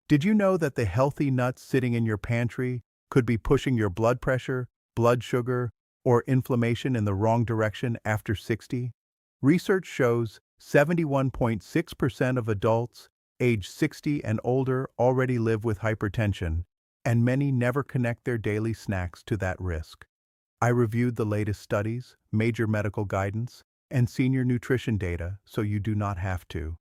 Did you know that the healthy nuts sitting in your pantry could be pushing your blood pressure, blood sugar, or inflammation in the wrong direction after 60? Research shows 71.6% of adults age 60 and older already live with hypertension, and many never connect their daily snacks to that risk. I reviewed the latest studies, major medical guidance, and senior nutrition data so you do not have to.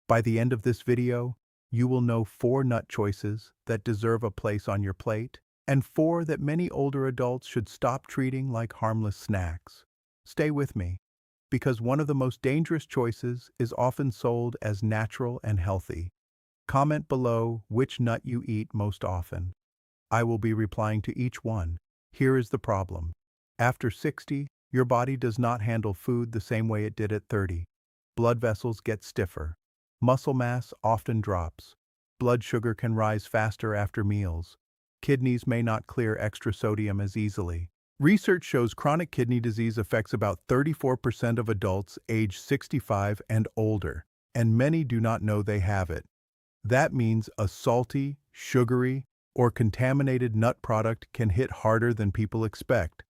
By the end of this video, you will know 4 nut choices that deserve a place on your plate, and 4 that many older adults should stop treating like harmless snacks. Stay with me, because one of the most dangerous choices is often sold as natural and healthy. Comment below which nut you eat most often. I will be replying to each one. Here is the problem. After 60, your body does not handle food the same way it did at 30. Blood vessels get stiffer. Muscle mass often drops. Blood sugar can rise faster after meals. Kidneys may not clear extra sodium as easily. Research shows chronic kidney disease affects about 34% of adults age 65 and older, and many do not know they have it. That means a salty, sugary, or contaminated nut product can hit harder than people expect.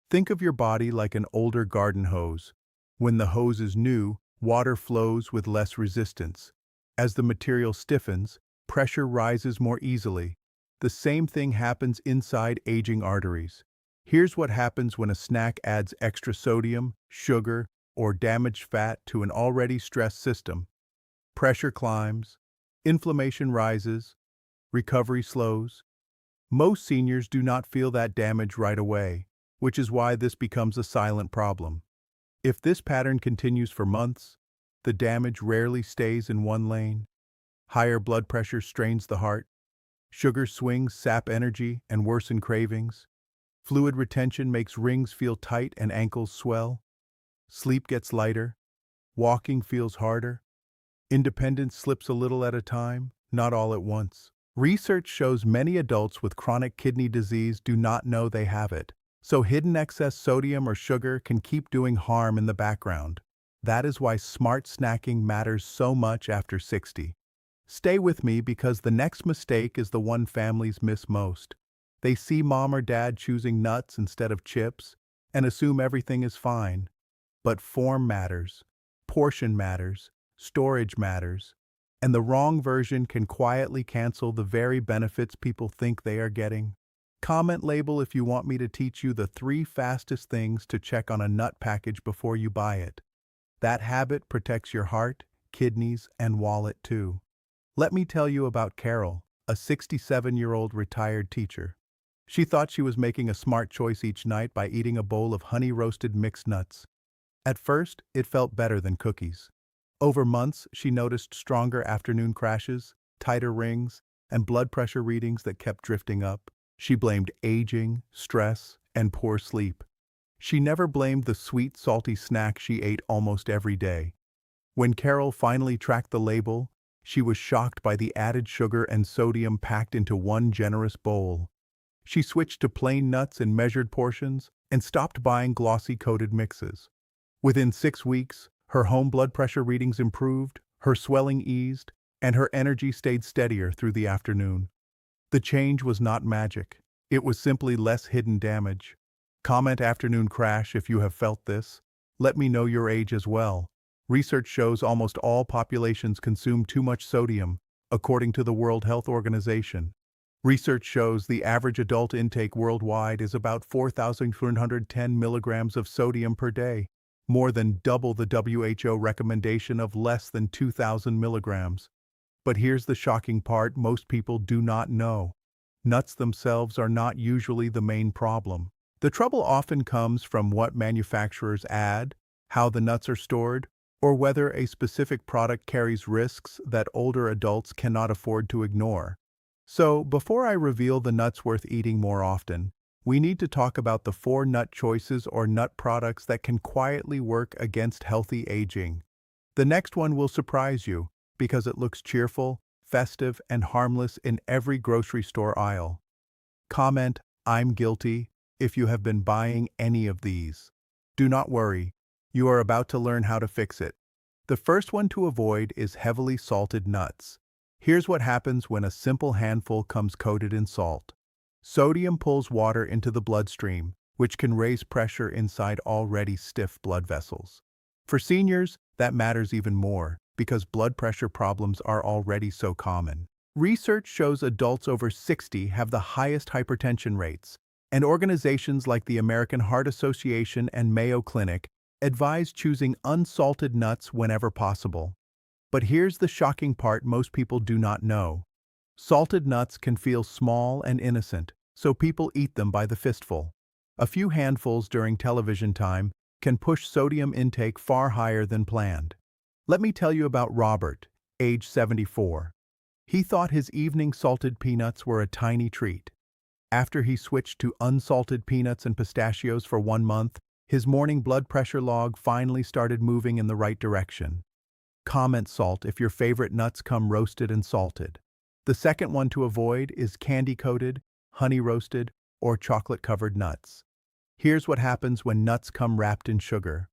Think of your body like an older garden hose. When the hose is new, water flows with less resistance. As the material stiffens, pressure rises more easily. The same thing happens inside aging arteries. Here's what happens when a snack adds extra sodium, sugar, or damaged fat to an already stressed system. Pressure climbs, inflammation rises, recovery slows. Most seniors do not feel that damage right away, which is why this becomes a silent problem. If this pattern continues for months, the damage rarely stays in one lane. Higher blood pressure strains the heart. Sugar swings sap energy and worsen cravings. Fluid retention makes rings feel tight and ankles swell. Sleep gets lighter. Walking feels harder. Independence slips a little at a time, not all at once. Research shows many adults with chronic kidney disease do not know they have it. So hidden excess sodium or sugar can keep doing harm in the background. That is why smart snacking matters so much after 60. Stay with me because the next mistake is the one families miss most. They see mom or dad choosing nuts instead of chips and assume everything is fine. But form matters, portion matters, storage matters, and the wrong version can quietly cancel the very benefits people think they are getting. Comment label if you want me to teach you the 3 fastest things to check on a nut package before you buy it. That habit protects your heart, kidneys, and wallet too. Let me tell you about Carol, a 67-year-old retired teacher. She thought she was making a smart choice each night by eating a bowl of honey-roasted mixed nuts. At first, it felt better than cookies. Over months, she noticed stronger afternoon crashes, tighter rings, and blood pressure readings that kept drifting up. She blamed aging, stress, and poor sleep. She never blamed the sweet, salty snack she ate almost every day. When Carol finally tracked the label, she was shocked by the added sugar and sodium packed into one generous bowl. She switched to plain nuts in measured portions and stopped buying glossy coated mixes. Within 6 weeks, her home blood pressure readings improved, her swelling eased, and her energy stayed steadier through the afternoon. The change was not magic. It was simply less hidden damage. Comment afternoon crash if you have felt this. Let me know your age as well. Research shows almost all populations consume too much sodium, according to the World Health Organization. Research shows the average adult intake worldwide is about 4,410 milligrams of sodium per day, more than double the WHO recommendation of less than 2,000 milligrams. But here's the shocking part most people do not know. Nuts themselves are not usually the main problem. The trouble often comes from what manufacturers add, how the nuts are stored, or whether a specific product carries risks that older adults cannot afford to ignore. So, before I reveal the nuts worth eating more often, we need to talk about the 4 nut choices or nut products that can quietly work against healthy aging. The next one will surprise you, because it looks cheerful, festive, and harmless in every grocery store aisle. Comment, "I'm guilty," if you have been buying any of these. Do not worry, you are about to learn how to fix it. The first one to avoid is heavily salted nuts. Here's what happens when a simple handful comes coated in salt. Sodium pulls water into the bloodstream, which can raise pressure inside already stiff blood vessels. For seniors, that matters even more because blood pressure problems are already so common. Research shows adults over 60 have the highest hypertension rates, and organizations like the American Heart Association and Mayo Clinic advise choosing unsalted nuts whenever possible. But here's the shocking part most people do not know. Salted nuts can feel small and innocent, so people eat them by the fistful. A few handfuls during television time can push sodium intake far higher than planned. Let me tell you about Robert, age 74. He thought his evening salted peanuts were a tiny treat. After he switched to unsalted peanuts and pistachios for 1 month, his morning blood pressure log finally started moving in the right direction. Comment salt if your favorite nuts come roasted and salted. The second one to avoid is candy-coated, honey-roasted, or chocolate-covered nuts. Here's what happens when nuts come wrapped in sugar.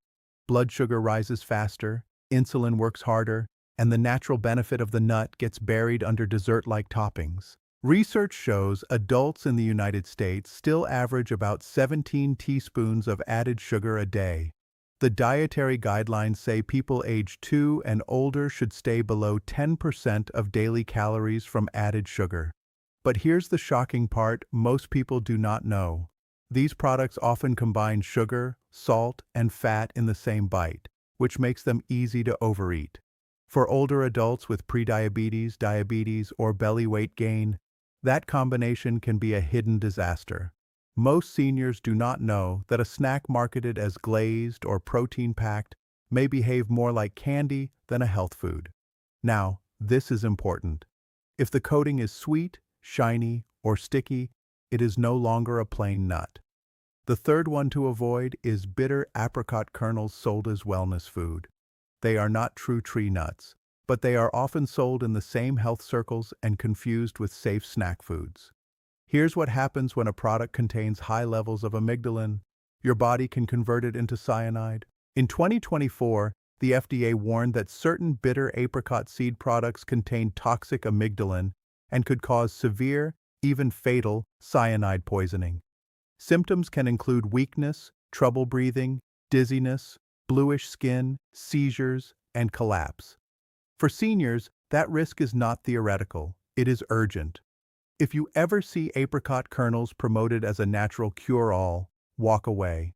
Blood sugar rises faster, insulin works harder, and the natural benefit of the nut gets buried under dessert-like toppings. Research shows adults in the United States still average about 17 teaspoons of added sugar a day. The dietary guidelines say people age 2 and older should stay below 10% of daily calories from added sugar. But here's the shocking part most people do not know. These products often combine sugar, salt, and fat in the same bite, which makes them easy to overeat. For older adults with prediabetes, diabetes, or belly weight gain, that combination can be a hidden disaster. Most seniors do not know that a snack marketed as glazed or protein-packed may behave more like candy than a health food. Now, this is important. If the coating is sweet, shiny, or sticky, it is no longer a plain nut. The third one to avoid is bitter apricot kernels sold as wellness food. They are not true tree nuts, but they are often sold in the same health circles and confused with safe snack foods. Here's what happens when a product contains high levels of amygdalin. Your body can convert it into cyanide. In 2024, the FDA warned that certain bitter apricot seed products contain toxic amygdalin and could cause severe, even fatal, cyanide poisoning. Symptoms can include weakness, trouble breathing, dizziness, bluish skin, seizures, and collapse. For seniors, that risk is not theoretical, it is urgent. If you ever see apricot kernels promoted as a natural cure-all, walk away.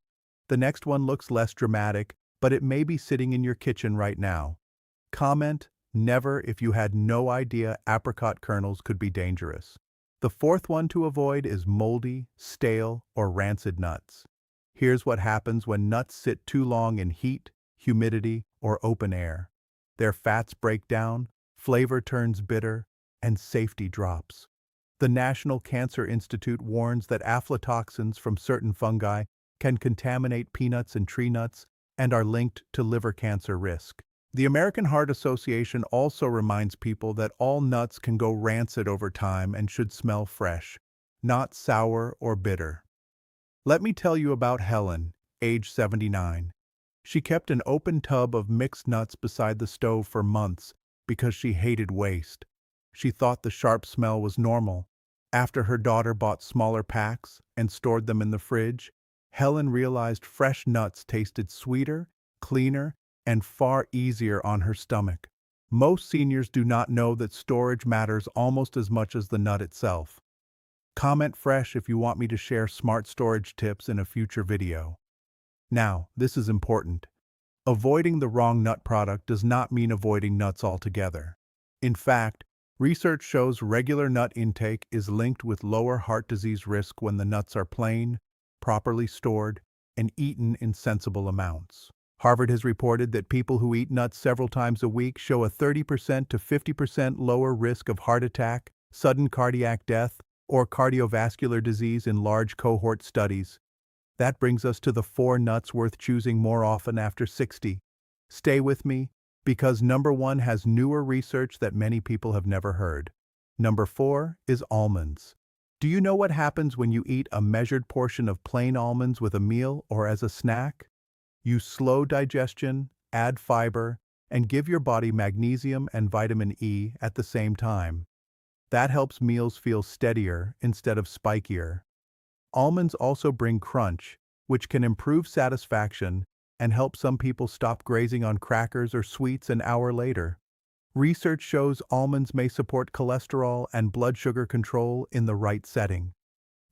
The next one looks less dramatic, but it may be sitting in your kitchen right now. Comment, never, if you had no idea apricot kernels could be dangerous. The fourth one to avoid is moldy, stale, or rancid nuts. Here's what happens when nuts sit too long in heat, humidity, or open air. Their fats break down, flavor turns bitter, and safety drops. The National Cancer Institute warns that aflatoxins from certain fungi can contaminate peanuts and tree nuts and are linked to liver cancer risk. The American Heart Association also reminds people that all nuts can go rancid over time and should smell fresh, not sour or bitter. Let me tell you about Helen, age 79. She kept an open tub of mixed nuts beside the stove for months because she hated waste. She thought the sharp smell was normal. After her daughter bought smaller packs and stored them in the fridge, Helen realized fresh nuts tasted sweeter, cleaner, and far easier on her stomach. Most seniors do not know that storage matters almost as much as the nut itself. Comment fresh if you want me to share smart storage tips in a future video. Now, this is important. Avoiding the wrong nut product does not mean avoiding nuts altogether. In fact, research shows regular nut intake is linked with lower heart disease risk when the nuts are plain, properly stored, and eaten in sensible amounts. Harvard has reported that people who eat nuts several times a week show a 30% to 50% lower risk of heart attack, sudden cardiac death, or cardiovascular disease in large cohort studies. That brings us to the 4 nuts worth choosing more often after 60. Stay with me, because number 1 has newer research that many people have never heard. Number 4 is almonds. Do you know what happens when you eat a measured portion of plain almonds with a meal or as a snack? You slow digestion, add fiber, and give your body magnesium and vitamin E at the same time. That helps meals feel steadier instead of spikier. Almonds also bring crunch, which can improve satisfaction and help some people stop grazing on crackers or sweets an hour later. Research shows almonds may support cholesterol and blood sugar control in the right setting.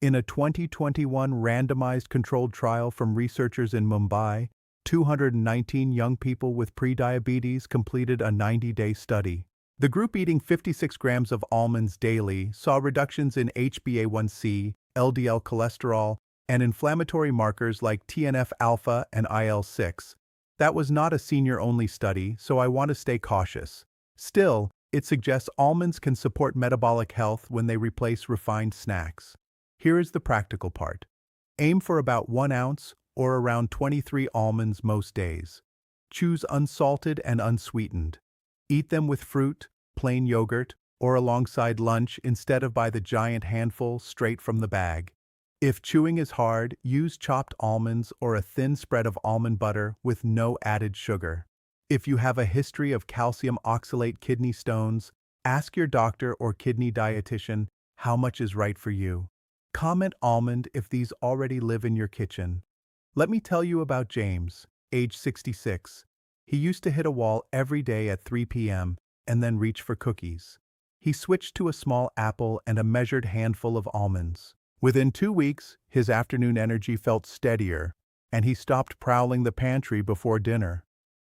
In a 2021 randomized controlled trial from researchers in Mumbai, 219 young people with prediabetes completed a 90-day study. The group eating 56 grams of almonds daily saw reductions in HbA1c, LDL cholesterol, and inflammatory markers like TNF-alpha and IL-6. That was not a senior-only study, so I want to stay cautious. Still, it suggests almonds can support metabolic health when they replace refined snacks. Here is the practical part. Aim for about 1 ounce or around 23 almonds most days. Choose unsalted and unsweetened. Eat them with fruit, plain yogurt, or alongside lunch instead of by the giant handful straight from the bag. If chewing is hard, use chopped almonds or a thin spread of almond butter with no added sugar. If you have a history of calcium oxalate kidney stones, ask your doctor or kidney dietitian how much is right for you. Comment almond if these already live in your kitchen. Let me tell you about James, age 66. He used to hit a wall every day at 3 p.m. and then reach for cookies. He switched to a small apple and a measured handful of almonds. Within 2 weeks, his afternoon energy felt steadier, and he stopped prowling the pantry before dinner.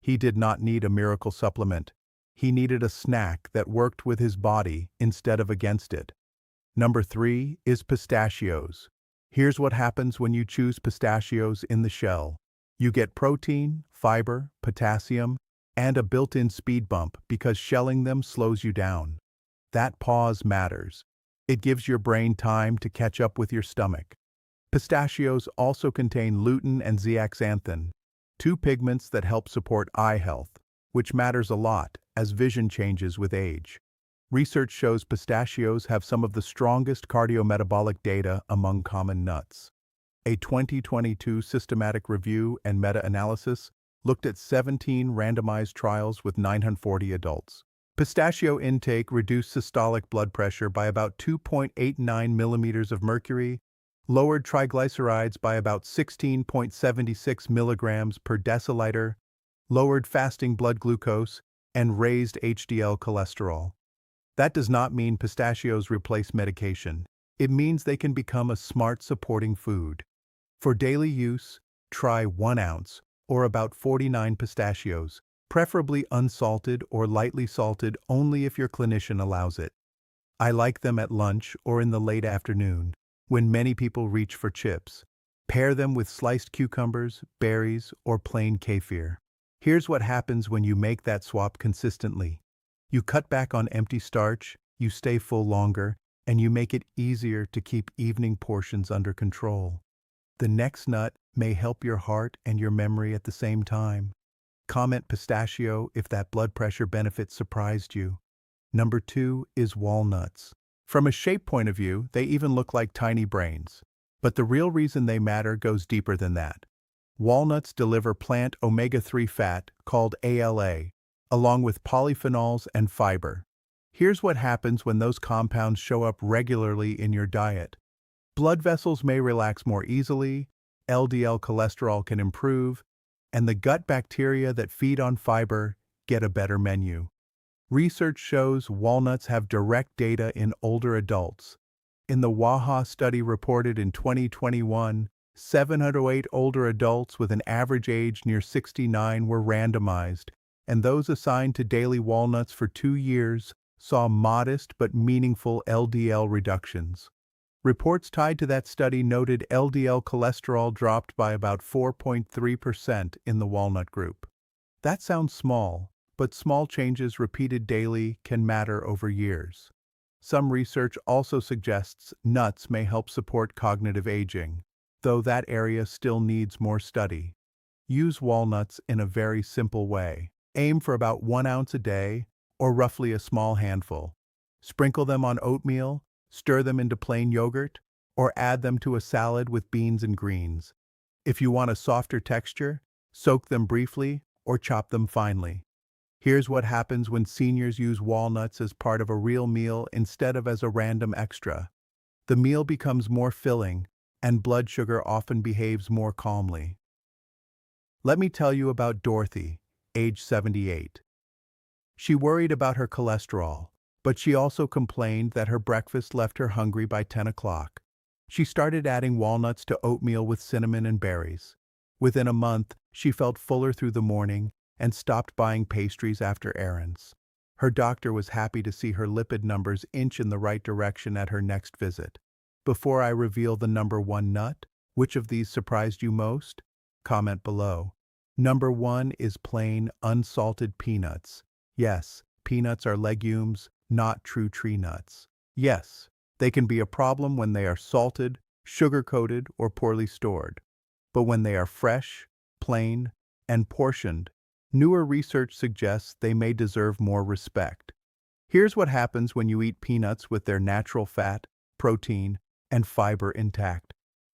He did not need a miracle supplement. He needed a snack that worked with his body instead of against it. Number 3 is pistachios. Here's what happens when you choose pistachios in the shell. You get protein, fiber, potassium, and a built-in speed bump because shelling them slows you down. That pause matters. It gives your brain time to catch up with your stomach. Pistachios also contain lutein and zeaxanthin, 2 pigments that help support eye health, which matters a lot as vision changes with age. Research shows pistachios have some of the strongest cardiometabolic data among common nuts. A 2022 systematic review and meta-analysis looked at 17 randomized trials with 940 adults. Pistachio intake reduced systolic blood pressure by about 2.89 millimeters of mercury, lowered triglycerides by about 16.76 milligrams per deciliter, lowered fasting blood glucose, and raised HDL cholesterol. That does not mean pistachios replace medication. It means they can become a smart supporting food. For daily use, try 1 ounce, or about 49 pistachios, preferably unsalted or lightly salted only if your clinician allows it. I like them at lunch or in the late afternoon, when many people reach for chips. Pair them with sliced cucumbers, berries, or plain kefir. Here's what happens when you make that swap consistently. You cut back on empty starch, you stay full longer, and you make it easier to keep evening portions under control. The next nut may help your heart and your memory at the same time. Comment pistachio if that blood pressure benefit surprised you. Number 2 is walnuts. From a shape point of view, they even look like tiny brains. But the real reason they matter goes deeper than that. Walnuts deliver plant omega-3 fat, called ALA, along with polyphenols and fiber. Here's what happens when those compounds show up regularly in your diet. Blood vessels may relax more easily, LDL cholesterol can improve, and the gut bacteria that feed on fiber get a better menu. Research shows walnuts have direct data in older adults. In the WAHA study reported in 2021, 708 older adults with an average age near 69 were randomized, and those assigned to daily walnuts for 2 years saw modest but meaningful LDL reductions. Reports tied to that study noted LDL cholesterol dropped by about 4.3% in the walnut group. That sounds small, but small changes repeated daily can matter over years. Some research also suggests nuts may help support cognitive aging, though that area still needs more study. Use walnuts in a very simple way. Aim for about 1 ounce a day, or roughly a small handful. Sprinkle them on oatmeal, stir them into plain yogurt, or add them to a salad with beans and greens. If you want a softer texture, soak them briefly or chop them finely. Here's what happens when seniors use walnuts as part of a real meal instead of as a random extra. The meal becomes more filling, and blood sugar often behaves more calmly. Let me tell you about Dorothy, age 78. She worried about her cholesterol, but she also complained that her breakfast left her hungry by 10 o'clock. She started adding walnuts to oatmeal with cinnamon and berries. Within a month, she felt fuller through the morning and stopped buying pastries after errands. Her doctor was happy to see her lipid numbers inch in the right direction at her next visit. Before I reveal the number one nut, which of these surprised you most? Comment below. Number one is plain, unsalted peanuts. Yes, peanuts are legumes, not true tree nuts. Yes, they can be a problem when they are salted, sugar-coated, or poorly stored. But when they are fresh, plain, and portioned, newer research suggests they may deserve more respect. Here's what happens when you eat peanuts with their natural fat, protein, and fiber intact.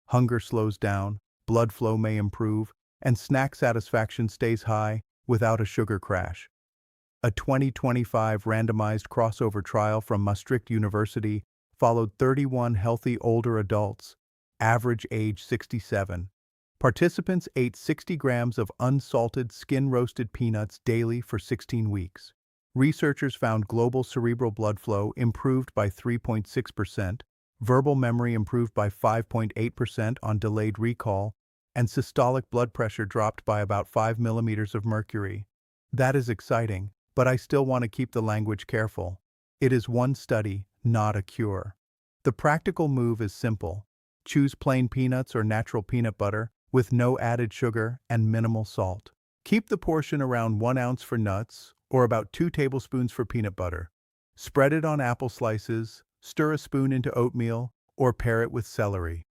Hunger slows down, blood flow may improve, and snack satisfaction stays high without a sugar crash. A 2025 randomized crossover trial from Maastricht University followed 31 healthy older adults, average age 67. Participants ate 60 grams of unsalted, skin-roasted peanuts daily for 16 weeks. Researchers found global cerebral blood flow improved by 3.6%, verbal memory improved by 5.8% on delayed recall, and systolic blood pressure dropped by about 5 millimeters of mercury. That is exciting, but I still want to keep the language careful. It is one study, not a cure. The practical move is simple. Choose plain peanuts or natural peanut butter with no added sugar and minimal salt. Keep the portion around 1 ounce for nuts or about 2 tablespoons for peanut butter. Spread it on apple slices, stir a spoon into oatmeal, or pair it with celery.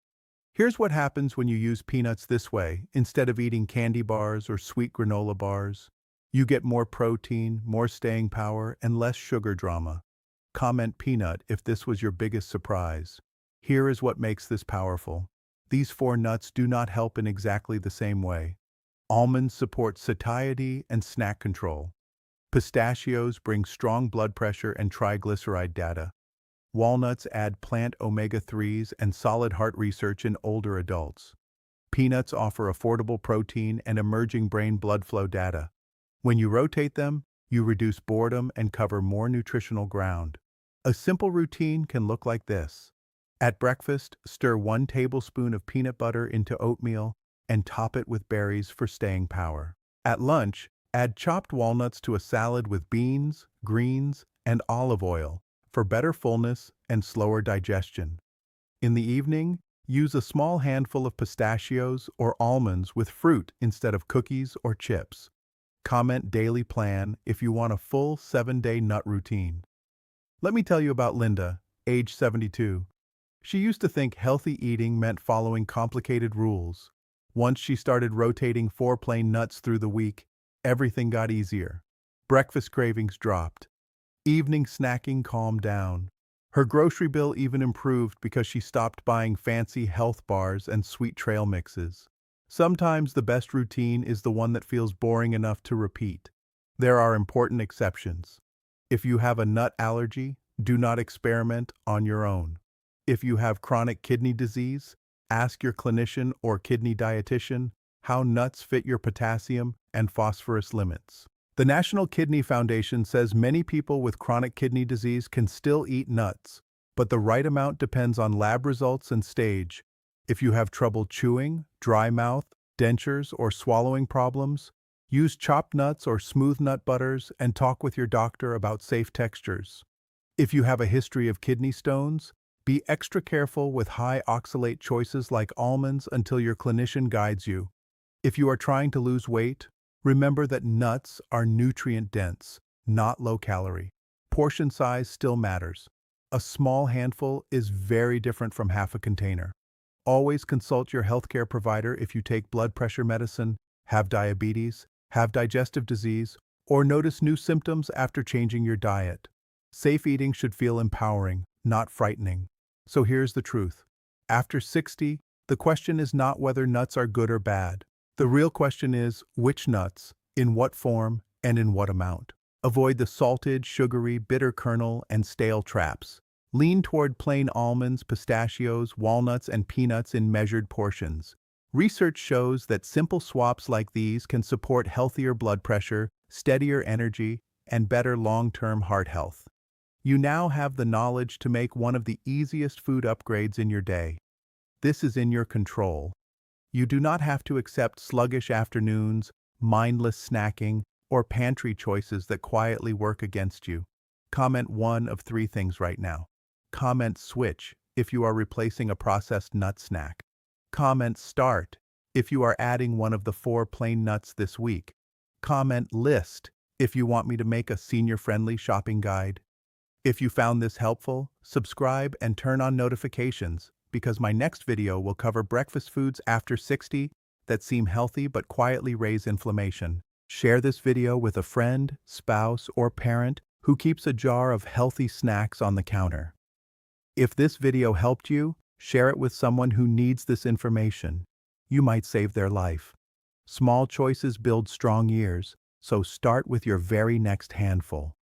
Here's what happens when you use peanuts this way instead of eating candy bars or sweet granola bars. You get more protein, more staying power, and less sugar drama. Comment peanut if this was your biggest surprise. Here is what makes this powerful. These 4 nuts do not help in exactly the same way. Almonds support satiety and snack control. Pistachios bring strong blood pressure and triglyceride data. Walnuts add plant omega-3s and solid heart research in older adults. Peanuts offer affordable protein and emerging brain blood flow data. When you rotate them, you reduce boredom and cover more nutritional ground. A simple routine can look like this. At breakfast, stir 1 tablespoon of peanut butter into oatmeal and top it with berries for staying power. At lunch, add chopped walnuts to a salad with beans, greens, and olive oil for better fullness and slower digestion. In the evening, use a small handful of pistachios or almonds with fruit instead of cookies or chips. Comment daily plan if you want a full 7-day nut routine. Let me tell you about Linda, age 72. She used to think healthy eating meant following complicated rules. Once she started rotating 4 plain nuts through the week, everything got easier. Breakfast cravings dropped. Evening snacking calmed down. Her grocery bill even improved because she stopped buying fancy health bars and sweet trail mixes. Sometimes the best routine is the one that feels boring enough to repeat. There are important exceptions. If you have a nut allergy, do not experiment on your own. If you have chronic kidney disease, ask your clinician or kidney dietitian how nuts fit your potassium and phosphorus limits. The National Kidney Foundation says many people with chronic kidney disease can still eat nuts, but the right amount depends on lab results and stage. If you have trouble chewing, dry mouth, dentures, or swallowing problems, use chopped nuts or smooth nut butters and talk with your doctor about safe textures. If you have a history of kidney stones, be extra careful with high oxalate choices like almonds until your clinician guides you. If you are trying to lose weight, remember that nuts are nutrient-dense, not low-calorie. Portion size still matters. A small handful is very different from half a container. Always consult your healthcare provider if you take blood pressure medicine, have diabetes, have digestive disease, or notice new symptoms after changing your diet. Safe eating should feel empowering, not frightening. So here's the truth. After 60, the question is not whether nuts are good or bad. The real question is which nuts, in what form, and in what amount. Avoid the salted, sugary, bitter kernel and stale traps. Lean toward plain almonds, pistachios, walnuts, and peanuts in measured portions. Research shows that simple swaps like these can support healthier blood pressure, steadier energy, and better long-term heart health. You now have the knowledge to make one of the easiest food upgrades in your day. This is in your control. You do not have to accept sluggish afternoons, mindless snacking, or pantry choices that quietly work against you. Comment one of three things right now. Comment switch if you are replacing a processed nut snack. Comment start if you are adding one of the 4 plain nuts this week. Comment list if you want me to make a senior-friendly shopping guide. If you found this helpful, subscribe and turn on notifications because my next video will cover breakfast foods after 60 that seem healthy but quietly raise inflammation. Share this video with a friend, spouse, or parent who keeps a jar of healthy snacks on the counter. If this video helped you, share it with someone who needs this information. You might save their life. Small choices build strong years, so start with your very next handful.